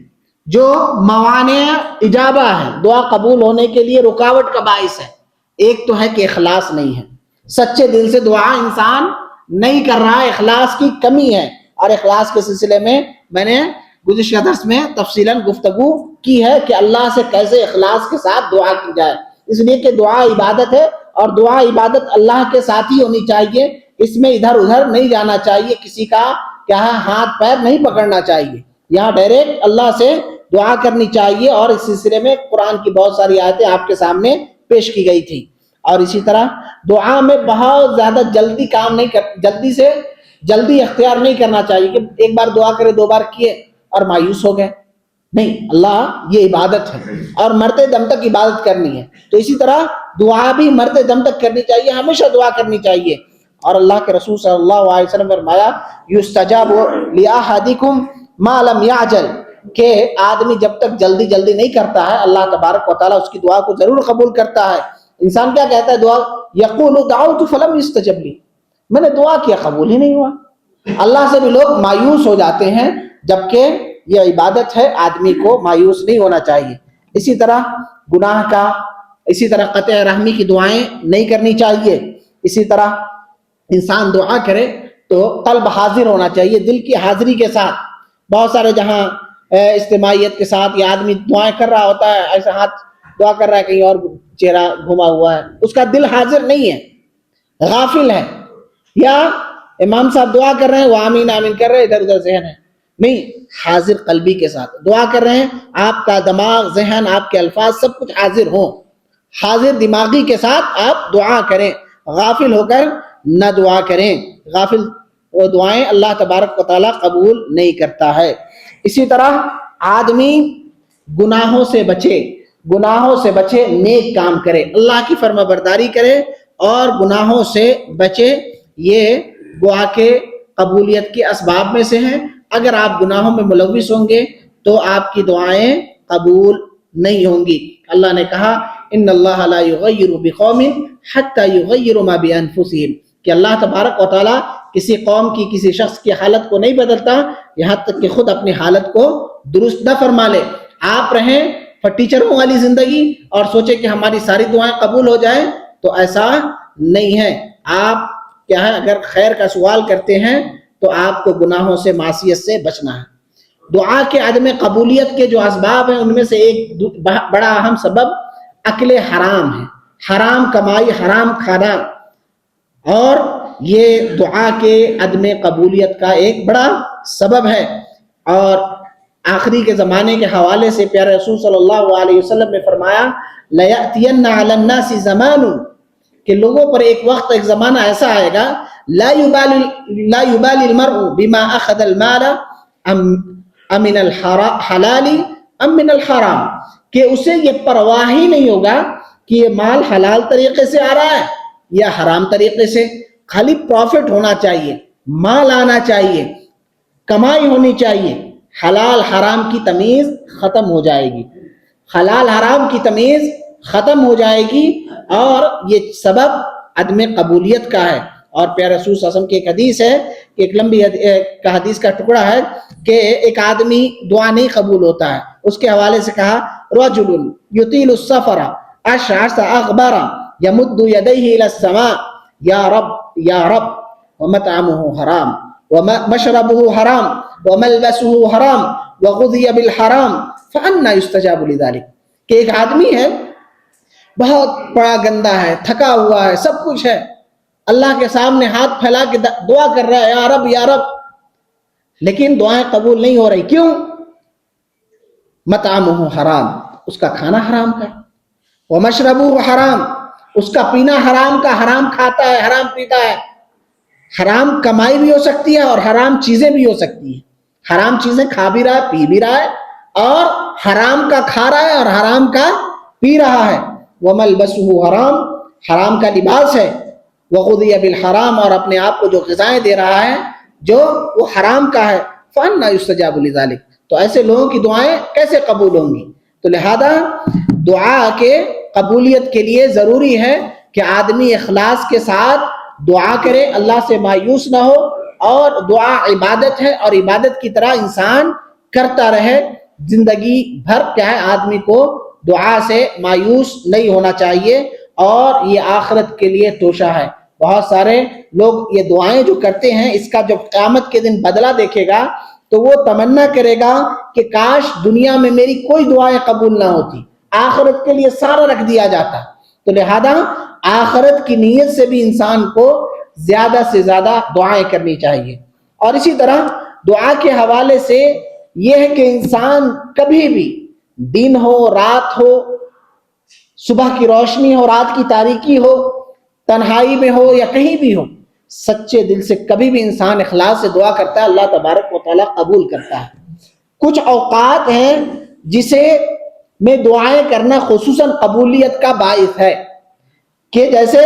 جو موانع اجابہ ہے، دعا قبول ہونے کے لیے رکاوٹ کا باعث ہے۔ ایک تو ہے کہ اخلاص نہیں ہے، سچے دل سے دعا انسان نہیں کر رہا ہے، اخلاص کی کمی ہے، اور اخلاص کے سلسلے میں میں نے گزشتہ درس میں تفصیلاً گفتگو کی ہے کہ اللہ سے کیسے اخلاص کے ساتھ دعا کی جائے، اس لیے کہ دعا عبادت ہے اور دعا عبادت اللہ کے ساتھ ہی ہونی چاہیے، اس میں ادھر ادھر نہیں جانا چاہیے، کسی کا کیا ہے ہاتھ پیر نہیں پکڑنا چاہیے، یہاں ڈائریکٹ اللہ سے دعا کرنی چاہیے۔ اور اس سلسلے میں قرآن کی بہت ساری آیتیں آپ کے سامنے پیش کی گئی تھی۔ اور اسی طرح دعا میں بہت زیادہ جلدی اختیار نہیں کرنا چاہیے کہ ایک بار دعا کرے 2 بار کیے اور مایوس ہو گئے، نہیں، اللہ یہ عبادت ہے اور مرتے دم تک عبادت کرنی ہے، تو اسی طرح دعا بھی مرتے دم تک کرنی چاہیے، ہمیشہ دعا کرنی چاہیے۔ اور اللہ کے رسول صلی اللہ علیہ وسلم نے فرمایا یستجاب لأحدکم ما لم یعجل، کہ آدمی جب تک جلدی نہیں کرتا ہے اللہ تبارک و تعالیٰ اس کی دعا کو ضرور قبول کرتا ہے۔ انسان کیا کہتا ہے دعا یقول دعوت فلم یستجب لی، میں نے دعا کیا قبول ہی نہیں ہوا۔ اللہ سے بھی لوگ مایوس ہو جاتے ہیں، جبکہ یہ عبادت ہے، آدمی کو مایوس نہیں ہونا چاہیے۔ اسی طرح گناہ کا، اسی طرح قطع رحمی کی دعائیں نہیں کرنی چاہیے۔ اسی طرح انسان دعا کرے تو قلب حاضر ہونا چاہیے، دل کی حاضری کے ساتھ. بہت سارے جہاں اجتماعیت کے ساتھ یہ آدمی دعائیں کر رہا ہوتا ہے، ایسا ہاتھ دعا کر رہا ہے، کہیں اور چہرہ گھما ہوا ہے، اس کا دل حاضر نہیں ہے، غافل ہے. یا امام صاحب دعا کر رہے ہیں، وہ آمین آمین کر رہے ہیں، ادھر ادھر ذہن ہے. نہیں، حاضر قلبی کے ساتھ دعا کر رہے ہیں، آپ کا دماغ، ذہن، آپ کے الفاظ سب کچھ حاضر ہوں. حاضر دماغی کے ساتھ آپ دعا کریں، غافل ہو کر نہ دعا کریں. غافل وہ دعائیں اللہ تبارک و تعالیٰ قبول نہیں کرتا ہے. اسی طرح آدمی گناہوں سے بچے، نیک کام کرے، اللہ کی فرما برداری کرے اور گناہوں سے بچے. یہ دعا کے قبولیت کے اسباب میں سے ہیں. اگر آپ گناہوں میں ملوث ہوں گے تو آپ کی دعائیں قبول نہیں ہوں گی. اللہ نے کہا ان اللہ لا یغیر بقوم حتی یغیروا ما بانفسہم، کہ اللہ تبارک و تعالیٰ کسی قوم کی، کسی شخص کی حالت کو نہیں بدلتا یہاں تک کہ خود اپنی حالت کو درست نہ فرما لے. آپ رہیں ٹیچروں والی زندگی اور سوچیں کہ ہماری ساری دعائیں قبول ہو جائیں، تو ایسا نہیں ہے. آپ کیا ہے، اگر خیر کا سوال کرتے ہیں تو آپ کو گناہوں سے، معصیت سے بچنا ہے. دعا کے عدم قبولیت کے جو اسباب ہیں ان میں سے ایک بڑا اہم سبب اکل حرام ہے، حرام کمائی، حرام کھانا، اور یہ دعا کے عدم قبولیت کا ایک بڑا سبب ہے. اور آخری کے زمانے کے حوالے سے پیارے رسول صلی اللہ علیہ وسلم نے فرمایا لَيَأْتِيَنَّ عَلَى النَّاسِ زَمَانٌ، کہ لوگوں پر ایک وقت، ایک زمانہ ایسا آئے گا لا يبالي المرء بما اخذ المال ام من الحلال ام من الحرام، کہ اسے یہ پرواہ ہی نہیں ہوگا کہ یہ مال حلال طریقے سے آ رہا ہے یا حرام طریقے سے. خالی پروفٹ ہونا چاہیے، مال آنا چاہیے، کمائی ہونی چاہیے. حلال حرام کی تمیز ختم ہو جائے گی، حلال حرام کی تمیز ختم ہو جائے گی، اور یہ سبب عدم قبولیت کا ہے. اور پیارے رسول صلی اللہ علیہ وسلم کی ایک حدیث ہے کہ ایک لمبی حدیث کا ٹکڑا ہے کہ ایک آدمی دعا نہیں قبول ہوتا ہے. اس کے حوالے سے کہا رجل یطیل السفر اشعث اغبر یمد یدیہ الی السماء یا رب یا رب ومطعمہ حرام ومشربہ حرام وملبسہ حرام وغذی بالحرام فأنی یستجاب لذلک، کہ ایک آدمی ہے بہت بڑا گندا ہے، تھکا ہوا ہے، سب کچھ ہے، اللہ کے سامنے ہاتھ پھیلا کے دعا کر رہا ہے یا رب یا رب، لیکن دعائیں قبول نہیں ہو رہی. کیوں؟ مطعمہ حرام، اس کا کھانا حرام کا، ومشربہ حرام، اس کا پینا حرام کا، حرام کھاتا ہے، حرام پیتا ہے. حرام کمائی بھی ہو سکتی ہے اور حرام چیزیں بھی ہو سکتی ہیں. حرام چیزیں کھا بھی رہا ہے، پی بھی رہا ہے، اور حرام کا کھا رہا ہے اور حرام کا پی رہا ہے. وملبسہ حرام، حرام کا لباس ہے. وغذی بالحرام، اور اپنے آپ کو جو غذائیں دے رہا ہے جو وہ حرام کا ہے. فأنی یستجاب لذلک، تو ایسے لوگوں کی دعائیں کیسے قبول ہوں گی؟ تو لہذا دعا کے قبولیت کے لیے ضروری ہے کہ آدمی اخلاص کے ساتھ دعا کرے، اللہ سے مایوس نہ ہو، اور دعا عبادت ہے اور عبادت کی طرح انسان کرتا رہے. زندگی بھر کیا ہے، آدمی کو دعا سے مایوس نہیں ہونا چاہیے، اور یہ آخرت کے لیے توشہ ہے. بہت سارے لوگ یہ دعائیں جو کرتے ہیں، اس کا جب قیامت کے دن بدلہ دیکھے گا تو وہ تمنا کرے گا کہ کاش دنیا میں میری کوئی دعائیں قبول نہ ہوتی، آخرت کے لیے سارا رکھ دیا جاتا. تو لہذا آخرت کی نیت سے بھی انسان کو زیادہ سے زیادہ دعائیں کرنی چاہیے. اور اسی طرح دعا کے حوالے سے یہ ہے کہ انسان کبھی بھی، دن ہو، رات ہو، صبح کی روشنی ہو، رات کی تاریکی ہو، تنہائی میں ہو یا کہیں بھی ہو، سچے دل سے کبھی بھی انسان اخلاص سے دعا کرتا ہے، اللہ تبارک و تعالیٰ قبول کرتا ہے. کچھ اوقات ہیں جسے میں دعائیں کرنا خصوصاً قبولیت کا باعث ہے، کہ جیسے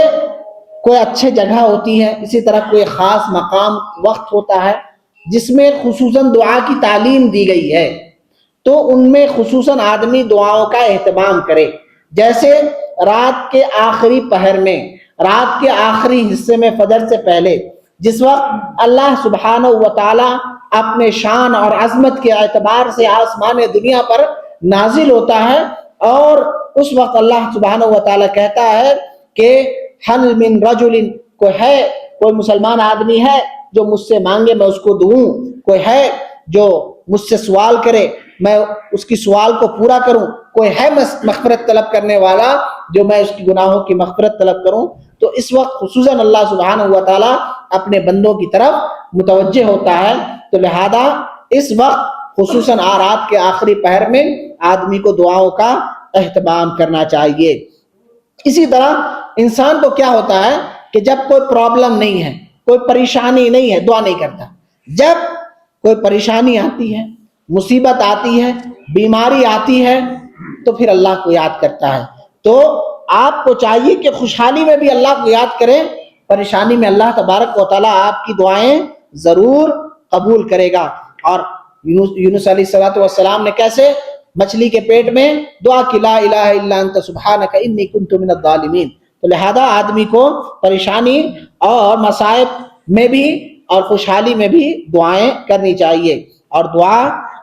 کوئی اچھے جگہ ہوتی ہے، اسی طرح کوئی خاص مقام، وقت ہوتا ہے جس میں خصوصاً دعا کی تعلیم دی گئی ہے، تو ان میں خصوصاً آدمی دعاؤں کا اہتمام کرے. جیسے رات کے آخری پہر میں، رات کے آخری حصے میں، فجر سے پہلے، جس وقت اللہ سبحانہ و تعالی اپنے شان اور عظمت کے اعتبار سے آسمان دنیا پر نازل ہوتا ہے، اور اس وقت اللہ سبحانہ و تعالی کہتا ہے کہ حل من رجل، کوئی مسلمان آدمی ہے جو مجھ سے مانگے میں اس کو دوں, کوئی ہے جو مجھ سے سوال کرے میں اس کی سوال کو پورا کروں, کوئی ہے مغفرت طلب کرنے والا جو میں اس کی گناہوں کی مغفرت طلب کروں. تو اس وقت خصوصاً اللہ سبحانہ و تعالیٰ اپنے بندوں کی طرف متوجہ ہوتا ہے. تو لہذا اس وقت خصوصاً رات کے آخری پہر میں آدمی کو دعاؤں کا اہتمام کرنا چاہیے. اسی طرح انسان کو کیا ہوتا ہے کہ جب کوئی پرابلم نہیں ہے, کوئی پریشانی نہیں ہے, دعا نہیں کرتا. جب کوئی پریشانی آتی ہے, مصیبت آتی ہے, بیماری آتی ہے, تو پھر اللہ کو یاد کرتا ہے. تو آپ کو چاہیے کہ خوشحالی میں بھی اللہ کو یاد کریں, پریشانی میں اللہ تبارک و تعالیٰ آپ کی دعائیں ضرور قبول کرے گا. اور یونس علیہ السلام نے کیسے مچھلی کے پیٹ میں دعا کی, لا الہ الا انت سبحانک انی کنت من الظالمین. تو لہذا آدمی کو پریشانی اور مصائب میں بھی اور خوشحالی میں بھی دعائیں کرنی چاہیے. اور دعا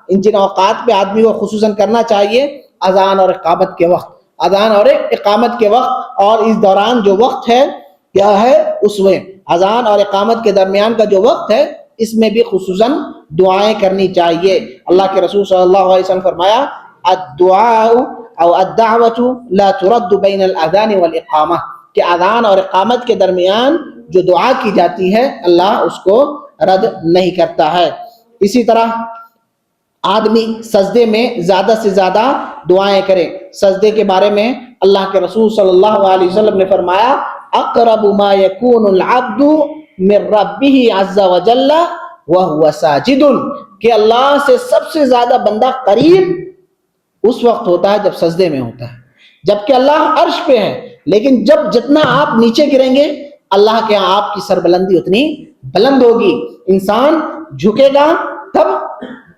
ان جن اوقات پہ آدمی کو خصوصاً کرنا چاہیے, اذان اور اقامت کے وقت, اذان اور اقامت کے وقت, اور اس دوران جو وقت ہے کیا ہے, اس میں اذان اور اقامت کے درمیان کا جو وقت ہے اس میں بھی خصوصاً دعائیں کرنی چاہیے. اللہ کے رسول صلی اللہ علیہ وسلم فرمایا, الدعاء او الدعوۃ لا ترد بین الاذان والاقامہ, کہ اذان اور اقامت کے درمیان جو دعا کی جاتی ہے اللہ اس کو رد نہیں کرتا ہے. اسی طرح آدمی سجدے میں زیادہ سے زیادہ دعائیں کرے. سجدے کے بارے میں اللہ کے رسول صلی اللہ علیہ وسلم نے فرمایا, اقرب ما یکون العبد من ربہ عز وجل وهو ساجد, کہ اللہ سے سب سے زیادہ بندہ قریب اس وقت ہوتا ہے جب سجدے میں ہوتا ہے, جبکہ اللہ عرش پہ ہے, لیکن جب جتنا آپ نیچے گریں گے اللہ کے ہاں آپ کی سربلندی اتنی بلند ہوگی. انسان جھکے گا تب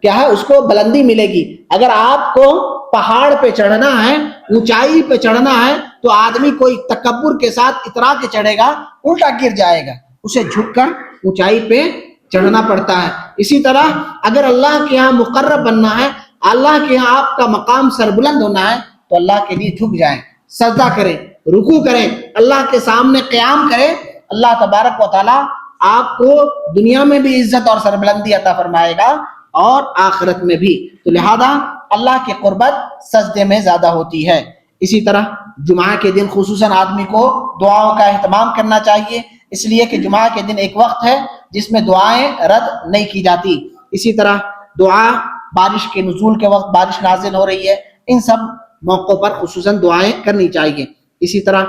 کیا ہے اس کو بلندی ملے گی. اگر آپ کو پہاڑ پہ چڑھنا ہے, اونچائی پہ چڑھنا ہے, تو آدمی کوئی تکبر کے ساتھ اترا کے چڑھے گا, الٹا گر جائے گا, اسے جھک کر اونچائی پہ چڑھنا پڑتا ہے. اسی طرح اگر اللہ کے ہاں مقرب بننا ہے, اللہ کے ہاں آپ کا مقام سربلند ہونا ہے, تو اللہ کے لیے جھک جائیں, سجدہ کریں, رکوع کریں, اللہ کے سامنے قیام کریں. اللہ تبارک و تعالیٰ آپ کو دنیا میں بھی عزت اور سربلندی عطا فرمائے گا اور آخرت میں بھی. تو لہذا اللہ کی قربت سجدے میں زیادہ ہوتی ہے. اسی طرح جمعہ کے دن خصوصاً آدمی کو دعاؤں کا اہتمام کرنا چاہیے, اس لیے کہ جمعہ کے دن ایک وقت ہے جس میں دعائیں رد نہیں کی جاتی. اسی طرح دعا بارش کے نزول کے وقت, بارش نازل ہو رہی ہے, ان سب موقعوں پر خصوصاً دعائیں کرنی چاہیے. اسی طرح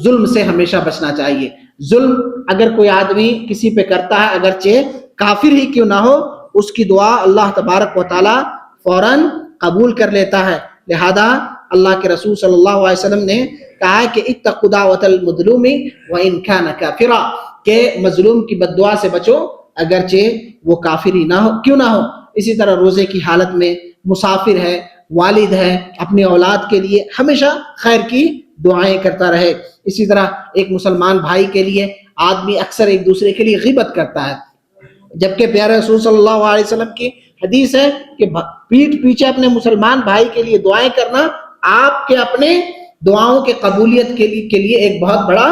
ظلم سے ہمیشہ بچنا چاہیے. ظلم اگر کوئی آدمی کسی پہ کرتا ہے, اگرچہ کافر ہی کیوں نہ ہو, اس کی دعا اللہ تبارک و تعالیٰ فوراً قبول کر لیتا ہے. لہذا اللہ کے رسول صلی اللہ علیہ وسلم نے کہا ہے کہ اتقوا دعوۃ المظلوم وان کان کافرا, کہ مظلوم کی بد دعا سے بچو اگرچہ وہ کافر ہی نہ ہو کیوں نہ ہو. اسی طرح روزے کی حالت میں مسافر ہے, والد ہے, اپنی اولاد کے لیے ہمیشہ خیر کی دعائیں کرتا رہے. اسی طرح ایک مسلمان بھائی کے لیے آدمی اکثر ایک دوسرے کے لیے غیبت کرتا ہے, جبکہ پیارے رسول صلی اللہ علیہ وسلم کی حدیث ہے کہ پیٹھ پیچھے اپنے مسلمان بھائی کے لیے دعائیں کرنا آپ کے اپنے دعاؤں کے قبولیت کے لیے ایک بہت بڑا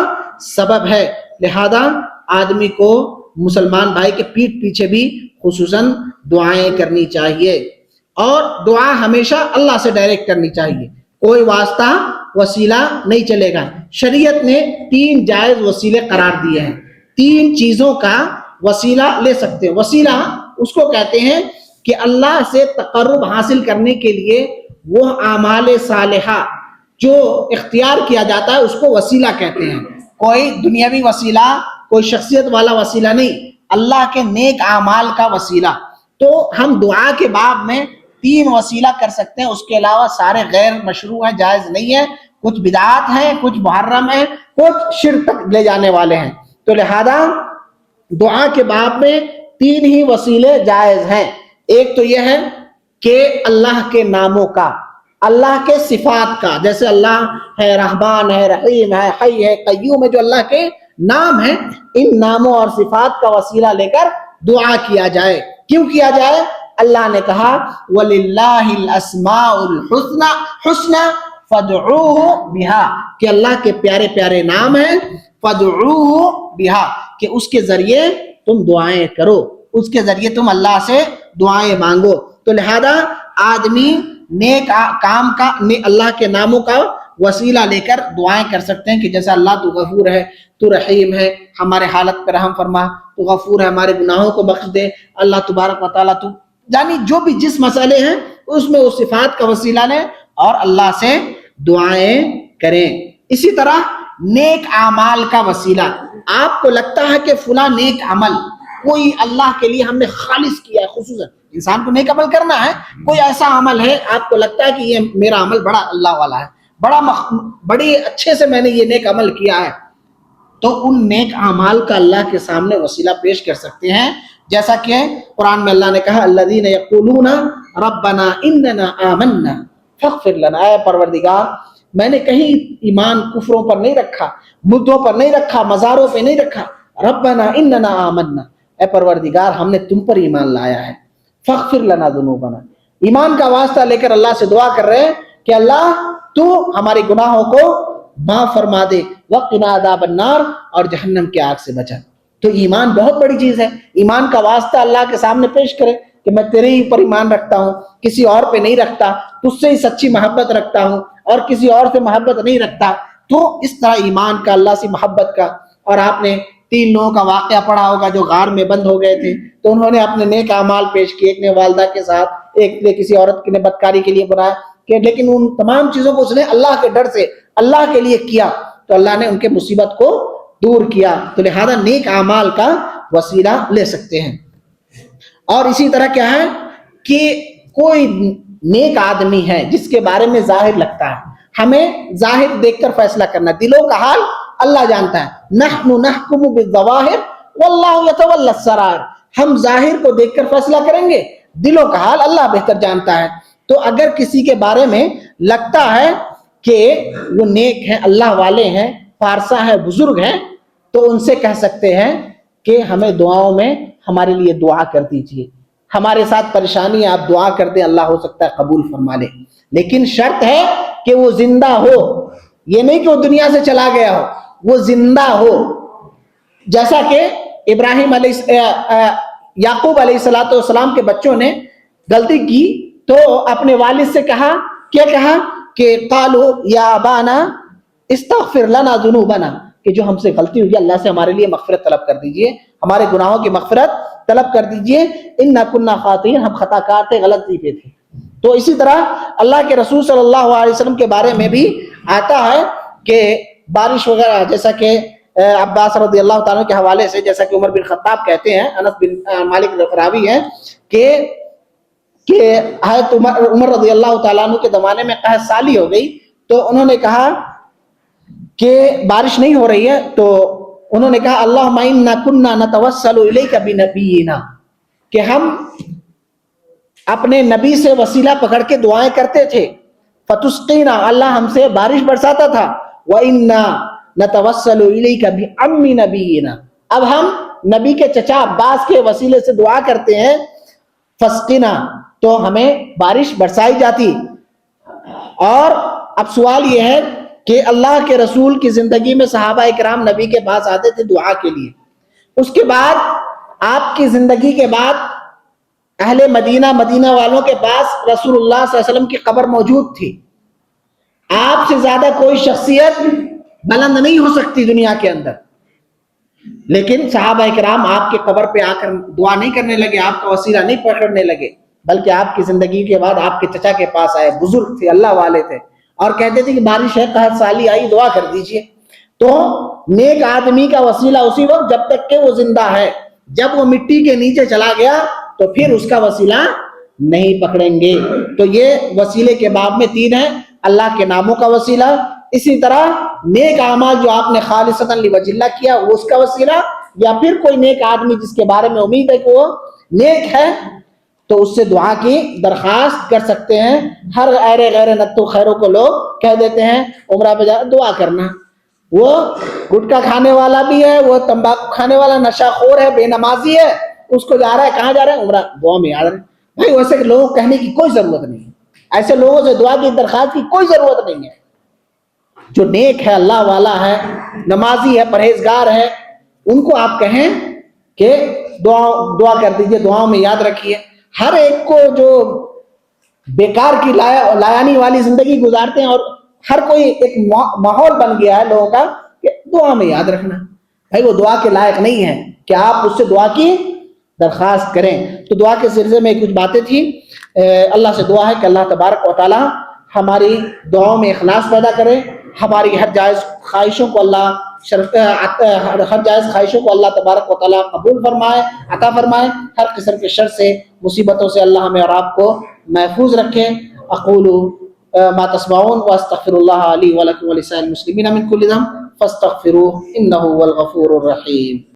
سبب ہے. لہذا آدمی کو مسلمان بھائی کے پیٹھ پیچھے بھی خصوصاً دعائیں کرنی چاہیے, اور دعا ہمیشہ اللہ سے ڈائریکٹ کرنی چاہیے, کوئی واسطہ وسیلہ نہیں چلے گا. شریعت نے 3 جائز وسیلے قرار دیے ہیں, 3 چیزوں کا وسیلہ لے سکتے ہیں. وسیلہ اس کو کہتے ہیں کہ اللہ سے تقرب حاصل کرنے کے لیے وہ اعمال صالحہ جو اختیار کیا جاتا ہے اس کو وسیلہ کہتے ہیں. کوئی دنیاوی وسیلہ, کوئی شخصیت والا وسیلہ نہیں, اللہ کے نیک اعمال کا وسیلہ. تو ہم دعا کے باب میں 3 وسیلہ کر سکتے ہیں, اس کے علاوہ سارے غیر مشروع ہیں, جائز نہیں ہے. کچھ بدعات ہیں, کچھ محرم ہیں, کچھ شرک تک لے جانے والے ہیں. تو لہذا دعا کے باب میں 3 ہی وسیلے جائز ہیں. ایک تو یہ ہے کہ اللہ کے ناموں کا, اللہ کے صفات کا, جیسے اللہ ہے رحمان ہے, رحیم ہے, حی ہے, قیوم ہے, جو اللہ کے نام ہیں, ان ناموں اور صفات کا وسیلہ لے کر دعا کیا جائے. کیوں کیا جائے؟ اللہ نے کہا وَلِلَّهِ الْأَسْمَاءُ الْحُسْنَى فَادْعُوهُ بِهَا, کہ اللہ کے پیارے پیارے نام ہیں, فَادْعُوهُ بِهَا, کہ اس کے ذریعے تم دعائیں کرو، اس کے ذریعے تم اللہ سے دعائیں مانگو۔ تو لہذا آدمی نیک کام کا اللہ کے ناموں کا وسیلہ لے کر دعائیں کر سکتے ہیں کہ جیسا اللہ تو غفور ہے، تو رحیم ہے، ہمارے حالت پر رحم فرما، تو غفور ہے، ہمارے گناہوں کو بخش دے، اللہ تبارک و تعالیٰ تو یعنی جو بھی جس مسئلے ہیں اس میں اس صفات کا وسیلہ لیں اور اللہ سے دعائیں کریں۔ اسی طرح نیک اعمال کا وسیلہ، آپ کو لگتا ہے کہ فلاں نیک عمل کوئی اللہ کے لیے ہم نے خالص کیا ہے، خصوصاً انسان کو نیک عمل کرنا ہے، کوئی ایسا عمل ہے آپ کو لگتا ہے کہ یہ میرا عمل بڑا اللہ والا ہے، بڑی اچھے سے میں نے یہ نیک عمل کیا ہے، تو ان نیک اعمال کا اللہ کے سامنے وسیلہ پیش کر سکتے ہیں، جیسا کہ قرآن میں اللہ نے کہا الذین یقولون ربنا اننا آمنا فاغفر لنا، اے پروردگار میں نے کہیں ایمان کفروں پر نہیں رکھا، بتوں پر نہیں رکھا، مزاروں پہ نہیں رکھا، ربنا اننا آمنا، اے پروردگار ہم نے تم پر ایمان لایا ہے، فاغفر لنا ذنوبنا، ایمان کا واسطہ لے کر اللہ سے دعا کر رہے ہیں کہ اللہ تو ہمارے گناہوں کو معاف فرما دے، وقنا عذاب النار، اور جہنم کی آگ سے بچا۔ تو ایمان بہت بڑی چیز ہے، ایمان کا واسطہ اللہ کے سامنے پیش کرے کہ میں تیرے ہی پر ایمان رکھتا ہوں، کسی اور پہ نہیں رکھتا، تجھ سے ہی سچی محبت رکھتا ہوں اور کسی اور سے محبت نہیں رکھتا۔ تو اس طرح ایمان کا، اللہ سے محبت کا۔ اور آپ نے 3 لوگوں کا واقعہ پڑھا ہوگا جو غار میں بند ہو گئے تھے، تو انہوں نے اپنے نیک اعمال پیش کیے، ایک نے والدہ کے ساتھ، ایک نے کسی عورت نے بدکاری کے لیے بنایا، کہ لیکن ان تمام چیزوں کو اس نے اللہ کے ڈر سے اللہ کے لیے کیا، تو اللہ نے ان کے مصیبت کو دور کیا۔ تو لہذا نیک اعمال کا وسیلہ لے سکتے ہیں۔ اور اسی طرح کیا ہے کہ کوئی نیک آدمی ہے جس کے بارے میں ظاہر لگتا ہے، ہمیں ظاہر دیکھ کر فیصلہ کرنا، دلوں کا حال اللہ جانتا ہے، نحن نحکم بالظواہر واللہ یتولی السرائر، ہم ظاہر کو دیکھ کر فیصلہ کریں گے، دلوں کا حال اللہ بہتر جانتا ہے۔ تو اگر کسی کے بارے میں لگتا ہے کہ وہ نیک ہیں، اللہ والے ہیں، فارسا ہے، بزرگ ہیں، تو ان سے کہہ سکتے ہیں کہ ہمیں دعاؤں میں ہمارے لیے دعا کر دیجئے، ہمارے ساتھ پریشانی ہے، آپ دعا کر دیں، اللہ ہو سکتا ہے قبول فرما لے، لیکن شرط ہے کہ وہ زندہ ہو، یہ نہیں کہ وہ دنیا سے چلا گیا ہو، وہ زندہ ہو۔ جیسا کہ یعقوب علیہ السلام کے بچوں نے غلطی کی تو اپنے والد سے کہا، کیا کہا کہ قالوا یا ابانا استغفر لنا ذنوبنا، کہ جو ہم سے غلطی ہوئی اللہ سے ہمارے لیے مغفرت طلب کر دیجئے، ہمارے گناہوں کی مغفرت طلب کر دیجئے، انا کنا خاطئین، ہم خطا کار تھے، غلطی پہ تھے۔ تو اسی طرح اللہ کے رسول صلی اللہ علیہ وسلم کے بارے میں بھی آتا ہے کہ بارش وغیرہ، جیسا کہ عباس رضی اللہ تعالیٰ کے حوالے سے، جیسا کہ عمر بن خطاب کہتے ہیں، انس بن مالک راوی ہیں کہ حضرت عمر رضی اللہ تعالیٰ عنہ کے زمانے میں قحط سالی ہو گئی، تو انہوں نے کہا کہ بارش نہیں ہو رہی ہے، تو انہوں نے کہا اللہم انا کنا نتوسل الیک بنبینا، کہ ہم اپنے نبی سے وسیلہ پکڑ کے دعائیں کرتے تھے، فتسقینا، اللہ ہم سے بارش برساتا تھا، وَإِنَّا نَتَوَسَّلُ إِلَيْكَ بِعَمِّ نَبِيِّنَا، اب ہم نبی کے چچا عباس کے وسیلے سے دعا کرتے ہیں، فسقنا، تو ہمیں بارش برسائی جاتی۔ اور اب سوال یہ ہے کہ اللہ کے رسول کی زندگی میں صحابہ اکرام نبی کے پاس آتے تھے دعا کے لیے، اس کے بعد آپ کی زندگی کے بعد اہل مدینہ، مدینہ والوں کے پاس رسول اللہ صلی اللہ علیہ وسلم کی قبر موجود تھی، آپ سے زیادہ کوئی شخصیت بلند نہیں ہو سکتی دنیا کے اندر، لیکن صحابہ اکرام آپ کے قبر پہ آ کر دعا نہیں کرنے لگے، آپ کا وسیلہ نہیں پکڑنے لگے، بلکہ آپ کی زندگی کے بعد آپ کے چچا کے پاس آئے، بزرگ تھے، اللہ والے تھے، اور کہتے تھے کہ بارش ہے، قحط سالی آئی، دعا کر دیجئے۔ تو نیک آدمی کا وسیلہ اسی وقت جب تک کہ وہ زندہ ہے، جب وہ مٹی کے نیچے چلا گیا تو پھر اس کا وسیلہ نہیں پکڑیں گے۔ تو یہ وسیلے کے باب میں 3 ہیں، اللہ کے ناموں کا وسیلہ، اسی طرح نیک اعمال جو آپ نے خالصتاً لوجہ اللہ کیا وہ اس کا وسیلہ، یا پھر کوئی نیک آدمی جس کے بارے میں امید ہے کہ وہ نیک ہے تو اس سے دعا کی درخواست کر سکتے ہیں۔ ہر غیر نتو خیروں کو لوگ کہہ دیتے ہیں عمرہ پہ جا دعا کرنا، وہ گٹکا کھانے والا بھی ہے، وہ تمباکو کھانے والا نشہ خور ہے، بے نمازی ہے، اس کو جا رہا ہے، کہاں جا رہا ہے؟ عمرہ، دعا میں یاد رہے بھائی، ویسے لوگوں کو کہنے کی کوئی ضرورت نہیں ہے، ایسے لوگوں سے دعا کی درخواست کی کوئی ضرورت نہیں ہے۔ جو نیک ہے، اللہ والا ہے، نمازی ہے، پرہیزگار ہے، ان کو آپ کہیں کہ دعا کر دیجئے، دعاؤں میں یاد رکھیے. ہر ایک کو جو بیکار کی لایانی والی زندگی گزارتے ہیں، اور ہر کوئی ایک ماحول بن گیا ہے لوگوں کا کہ دعا میں یاد رکھنا. بھائی وہ دعا کے لائق نہیں ہے کہ آپ اس سے دعا کی درخواست کریں. تو دعا کے سلسلے میں کچھ باتیں تھیں. اللہ سے دعا ہے کہ اللہ تبارک و تعالی ہماری دعاؤں میں اخلاص پیدا کرے، ہماری ہر جائز خواہشوں کو اللہ تبارک و تعالیٰ قبول فرمائے، عطا فرمائے. ہر قسم کے شر سے، مصیبتوں سے اللہ ہمیں اور آپ کو محفوظ رکھے. اقول ما تسمعون واستغفر اللہ لی ولکم ولسائر المسلمین من کل ذنب فاستغفروہ انہ هو الغفور الرحیم.